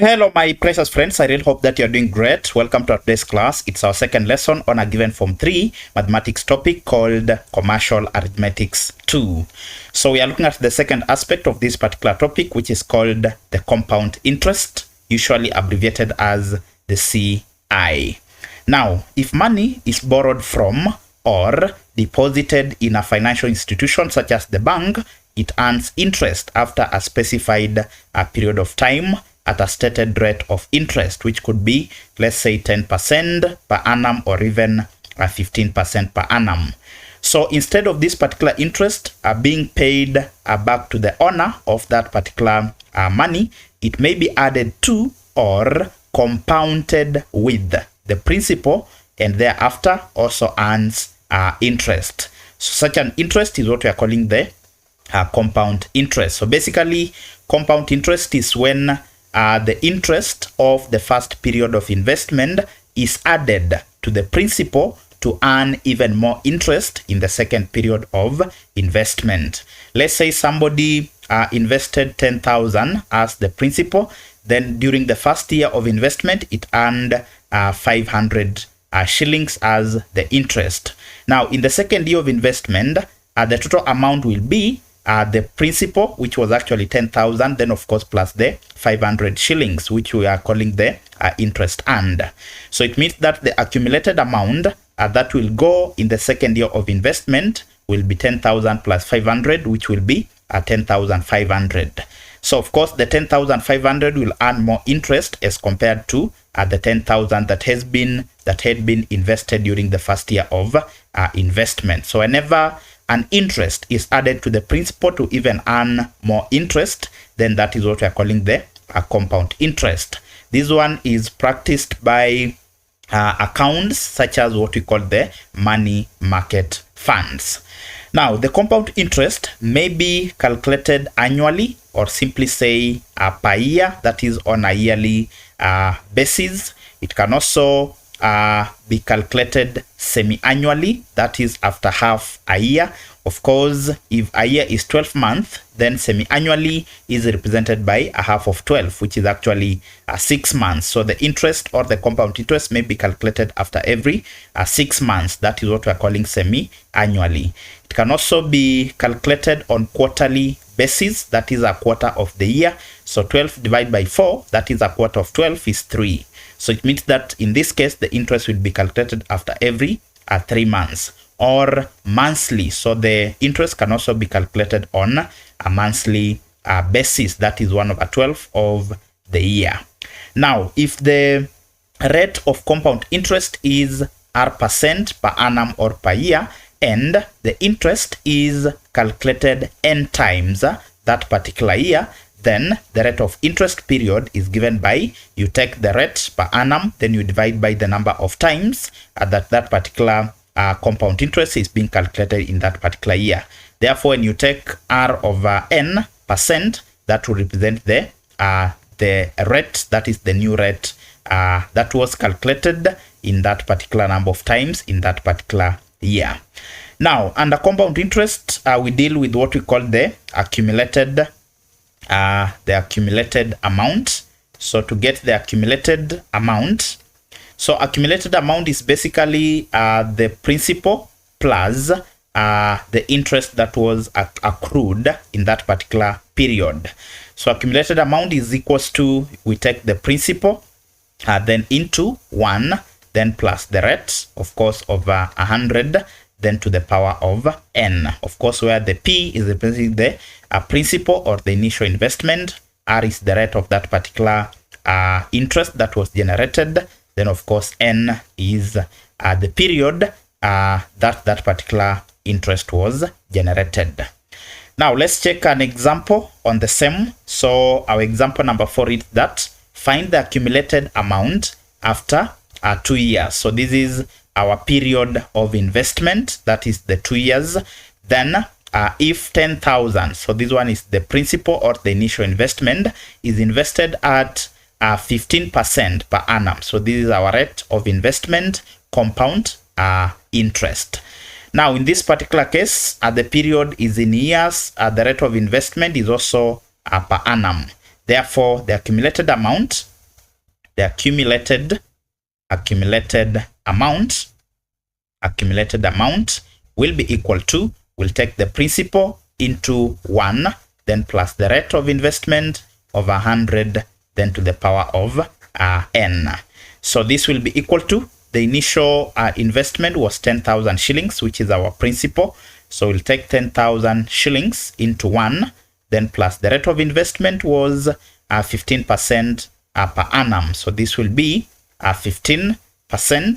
Hello, my precious friends. I really hope that you're doing great. Welcome to today's class. It's our second lesson on a given Form 3 mathematics topic called Commercial Arithmetics 2. So we are looking at the second aspect of this particular topic, which is called the compound interest, usually abbreviated as the CI. Now, if money is borrowed from or deposited in a financial institution such as the bank, it earns interest after a specified period of time at a stated rate of interest, which could be, let's say, 10% per annum or even 15% per annum. So instead of this particular interest being paid back to the owner of that particular money, it may be added to or compounded with the principal and thereafter also earns interest. So such an interest is what we are calling the compound interest. So basically, compound interest is when the interest of the first period of investment is added to the principal to earn even more interest in the second period of investment. Let's say somebody invested 10,000 as the principal. Then during the first year of investment, it earned 500 shillings as the interest. Now, in the second year of investment, the total amount will be the principal, which was actually 10,000, then of course plus the 500 shillings, which we are calling the interest earned. So it means that the accumulated amount that will go in the second year of investment will be 10,000 plus 500, which will be 10,500. So of course the 10,500 will earn more interest as compared to the 10,000 that had been invested during the first year of investment. So whenever an interest is added to the principal to even earn more interest, then that is what we are calling the compound interest. This one is practiced by accounts such as what we call the money market funds. Now, the compound interest may be calculated annually or simply say per year, that is on a yearly basis. It can also be calculated semi-annually, that is after half a year. Of course, if a year is 12 months, then semi-annually is represented by a half of 12, which is actually 6 months. So the interest or the compound interest may be calculated after every 6 months. That is what we are calling semi-annually. It can also be calculated on quarterly basis, that is a quarter of the year. So 12 divided by 4, that is a quarter of 12, is 3. So it means that in this case, the interest will be calculated after every 3 months or monthly. So the interest can also be calculated on a monthly basis, that is 1/12 of the year. Now, if the rate of compound interest is R% per annum or per year, and the interest is calculated n times that particular year, then the rate of interest period is given by, you take the rate per annum, then you divide by the number of times that particular compound interest is being calculated in that particular year. Therefore, when you take R over n percent, that will represent the rate, that is the new rate that was calculated in that particular number of times in that particular year. Now, under compound interest, we deal with what we call the accumulated amount. So to get the accumulated amount, so accumulated amount is basically the principal plus the interest that was accrued in that particular period. So accumulated amount is equals to, we take the principal then into 1, then plus the rate, of course, of 100, then to the power of n. Of course, where the P is representing the principal or the initial investment, R is the rate of that particular interest that was generated, then of course n is the period that particular interest was generated. Now let's check an example on the same. So our example number 4 is that find the accumulated amount after 2 years. So this is our period of investment, that is the 2 years. Then if 10,000, so this one is the principal or the initial investment, is invested at 15% per annum. So this is our rate of investment compound interest. Now in this particular case, the period is in years, the rate of investment is also per annum. Therefore, the accumulated amount the accumulated amount will be equal to, we'll take the principal into 1, then plus the rate of investment over 100, then to the power of n. So this will be equal to, the initial investment was 10,000 shillings, which is our principal. So we'll take 10,000 shillings into 1, then plus the rate of investment was 15% per annum. So this will be 15%.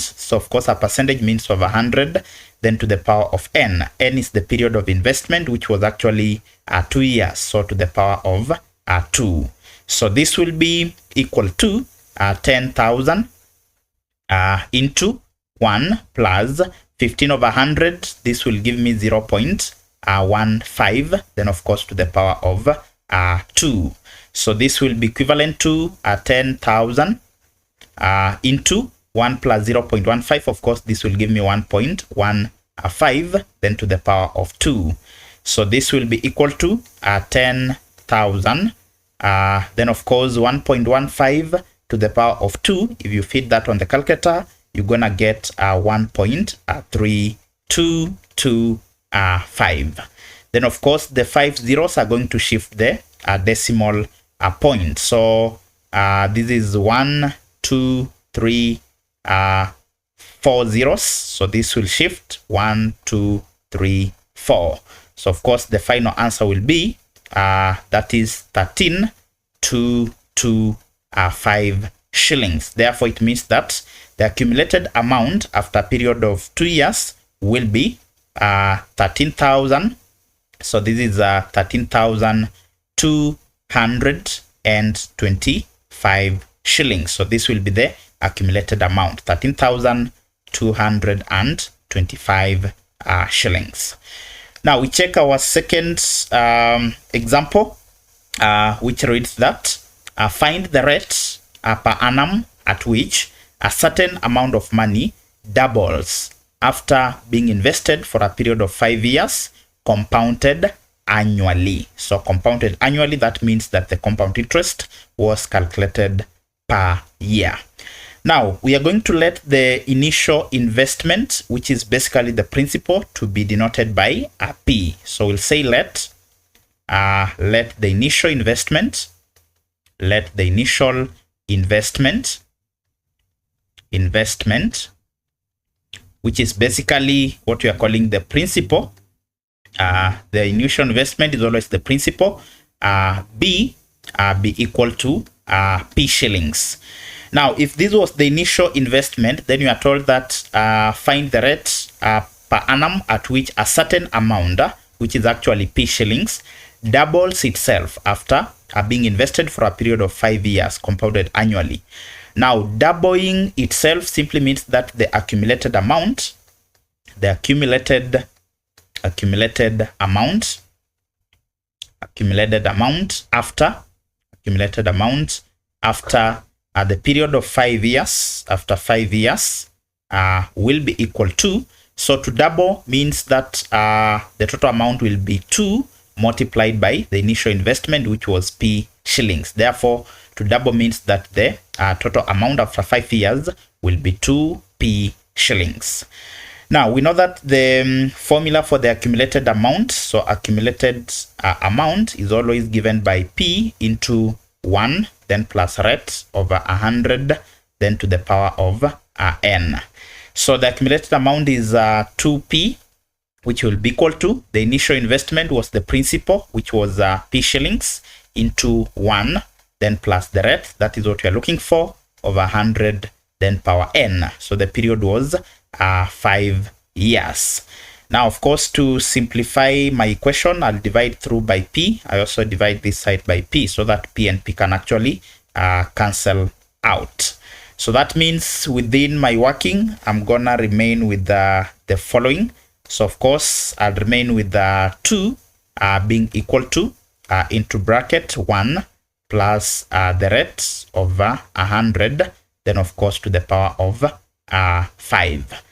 So of course, a percentage means over 100, then to the power of n. N is the period of investment, which was actually 2 years. So to the power of 2. So this will be equal to 10,000 into 1 plus 15 over 100. This will give me 0.15, then of course to the power of 2. So this will be equivalent to 10,000 into 1 plus 0.15. Of course, this will give me 1.15, then to the power of 2. So this will be equal to 10,000. Then of course 1.15 to the power of 2. If you feed that on the calculator, you're gonna get 1.3225. Then of course the 5 zeros are going to shift the decimal point. So this is 1, 2, 3, 4 zeros. So this will shift 1, 2, 3, 4. So of course the final answer will be that is 13,225 shillings. Therefore it means that the accumulated amount after a period of 2 years will be 13,000. So this is 13,225 shillings. So this will be the accumulated amount, 13,225 shillings. Now we check our second example, which reads that find the rate per annum at which a certain amount of money doubles after being invested for a period of 5 years, compounded annually. So compounded annually, that means that the compound interest was calculated per year. Now we are going to let the initial investment, which is basically the principal, to be denoted by a P. So we'll say let the initial investment, which is basically what we are calling the principal. The initial investment is always the principal. Be equal to P shillings. Now, if this was the initial investment, then you are told that find the rate per annum at which a certain amount, which is actually P shillings, doubles itself after being invested for a period of 5 years, compounded annually. Now, doubling itself simply means that the accumulated amount, after the period of 5 years, after 5 years, will be equal to, so to double means that the total amount will be 2 multiplied by the initial investment, which was P shillings. Therefore, to double means that the total amount after 5 years will be 2P shillings. Now, we know that the formula for the accumulated amount, so accumulated amount is always given by P into 1, then plus rate over 100, then to the power of n. So the accumulated amount is 2P, which will be equal to, the initial investment was the principal, which was P shillings, into 1, then plus the rate, that is what we are looking for, over 100, then power n. So the period was 5 years. Now, of course, to simplify my equation, I'll divide through by P. I also divide this side by P so that P and P can actually cancel out. So that means within my working, I'm gonna remain with the following. So of course, I'll remain with the 2 being equal to into bracket 1 plus the rate over 100, then of course to the power of 5.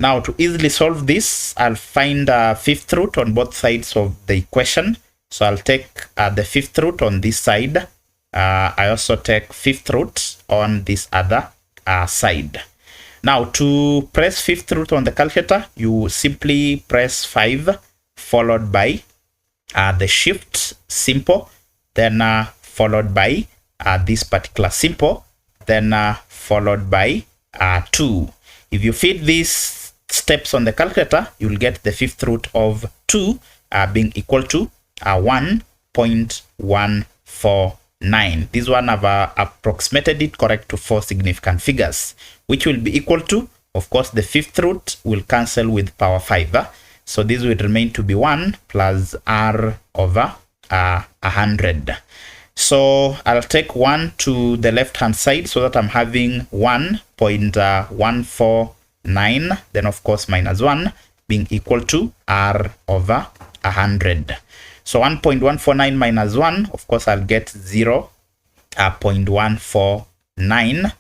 Now, to easily solve this, I'll find a fifth root on both sides of the equation. So I'll take the fifth root on this side, I also take fifth root on this other side. Now to press fifth root on the calculator, you simply press 5 followed by the shift simple, then followed by this particular simple, then followed by 2. If you feed these steps on the calculator, you'll get the fifth root of 2 being equal to 1.149. This one I've approximated it correct to 4 significant figures, which will be equal to, of course, the fifth root will cancel with power 5. So this will remain to be 1 plus r over 100. So I'll take 1 to the left hand side so that I'm having 1.149, then of course minus 1 being equal to r over 100. So 1.149 minus 1, of course I'll get 0.149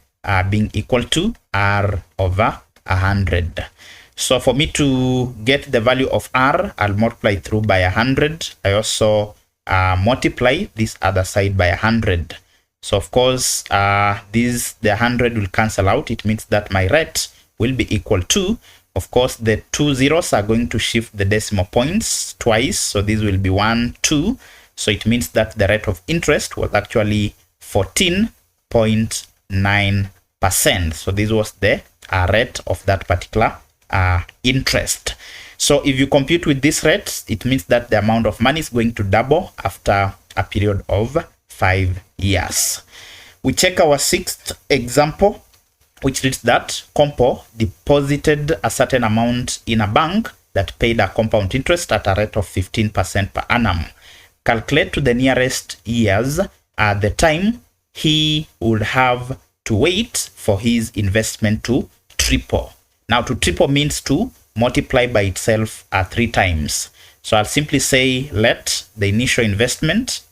being equal to r over 100. So for me to get the value of r, I'll multiply through by 100. I also multiply this other side by 100. So of course the 100 will cancel out. It means that my rate will be equal to, of course, the 2 zeros are going to shift the decimal points twice, so this will be 1 2. So it means that the rate of interest was actually 14.9%. so this was the rate of that particular interest. So if you compute with this rate, it means that the amount of money is going to double after a period of 5 years. We check our sixth example, which reads that Compo deposited a certain amount in a bank that paid a compound interest at a rate of 15% per annum. Calculate to the nearest years at the time he would have to wait for his investment to triple. Now to triple means to multiply by itself 3 times. So I'll simply say let the initial investment,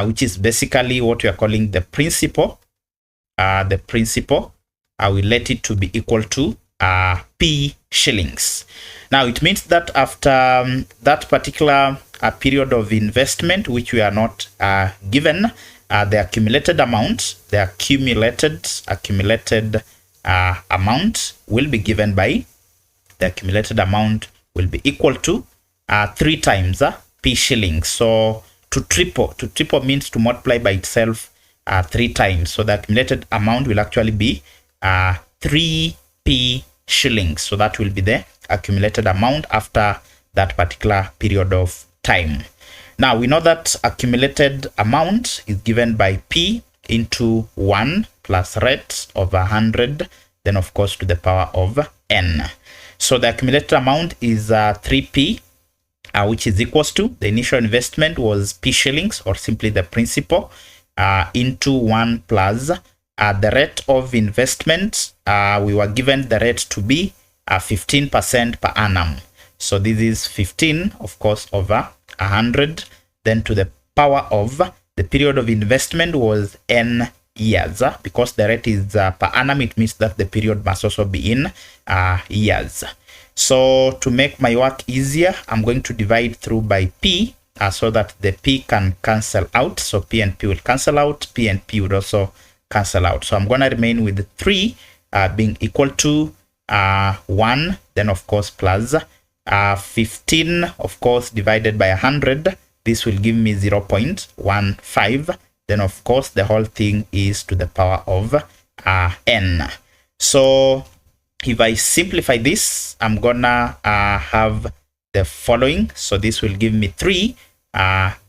which is basically what we are calling the principal. I will let it to be equal to P shillings. Now it means that after that particular period of investment, which we are not given, the accumulated amount, amount will be given by, the accumulated amount will be equal to 3 times P shillings. So to triple means to multiply by itself 3 times. So the accumulated amount will actually be 3P shillings. So that will be the accumulated amount after that particular period of time. Now we know that accumulated amount is given by P into 1 plus rate over 100, then of course to the power of n. So the accumulated amount is 3P, which is equals to, the initial investment was P shillings, or simply the principal, into 1 plus the rate of investment. We were given the rate to be 15% per annum. So this is 15, of course, over 100, then to the power of, the period of investment was n years. Because the rate is per annum, it means that the period must also be in years. So to make my work easier, I'm going to divide through by P so that the P can cancel out. So P and P will cancel out, P and P would also cancel out. So I'm going to remain with 3 being equal to 1, then of course plus 15, of course, divided by 100. This will give me 0.15. Then of course the whole thing is to the power of n. So if I simplify this, I'm gonna have the following. So this will give me 3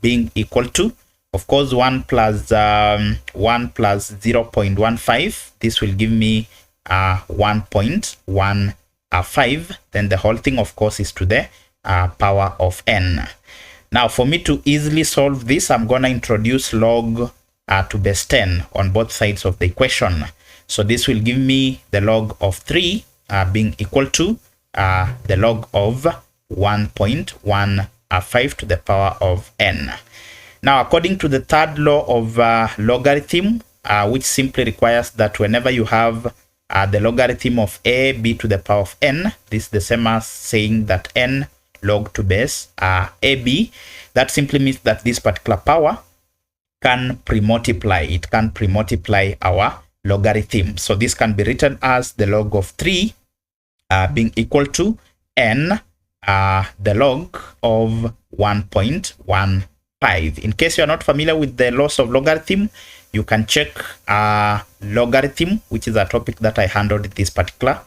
being equal to, of course, 1 plus 0.15. This will give me 1.15. Then the whole thing, of course, is to the power of n. Now for me to easily solve this, I'm gonna introduce log to base 10 on both sides of the equation. So this will give me the log of 3 being equal to the log of 1.15 to the power of n. Now, according to the third law of logarithm, which simply requires that whenever you have the logarithm of a be to the power of n, this is the same as saying that n log to base AB. That simply means that this particular power can pre-multiply. It can pre-multiply our logarithm. So this can be written as the log of 3 being equal to n, the log of 1.15. In case you are not familiar with the laws of logarithm, you can check logarithm, which is a topic that I handled in this particular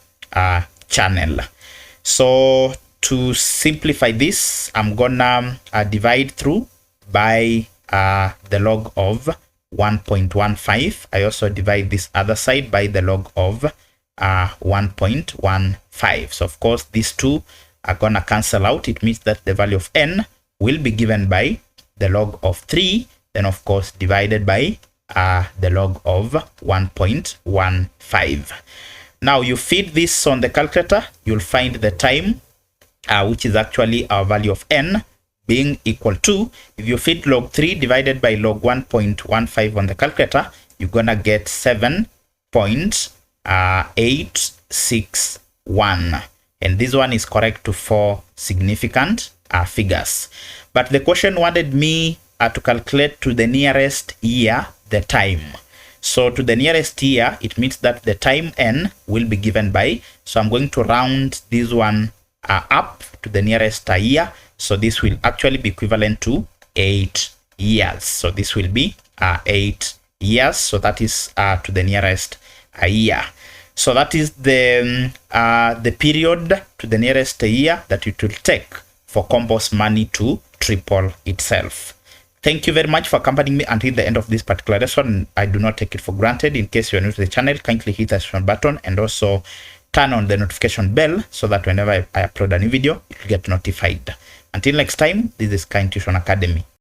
channel. So to simplify this, I'm gonna divide through by the log of 1.15. I also divide this other side by the log of 1.15. So of course these two are gonna cancel out. It means that the value of n will be given by the log of 3, then of course divided by the log of 1.15. Now you feed this on the calculator, you'll find the time, which is actually our value of n being equal to, if you feed log 3 divided by log 1.15 on the calculator, you're gonna get 7.861. And this one is correct to 4 significant figures. But the question wanted me to calculate to the nearest year the time. So to the nearest year, it means that the time n will be given by, so I'm going to round this one up to the nearest year. So this will actually be equivalent to 8 years. So this will be 8 years. So that is to the nearest year. So that is the period to the nearest year that it will take for Combo's money to triple itself. Thank you very much for accompanying me until the end of this particular lesson. I do not take it for granted. In case you are new to the channel, kindly hit the subscribe button and also turn on the notification bell so that whenever I upload a new video, you will get notified. Until next time, this is Kind Tuition Academy.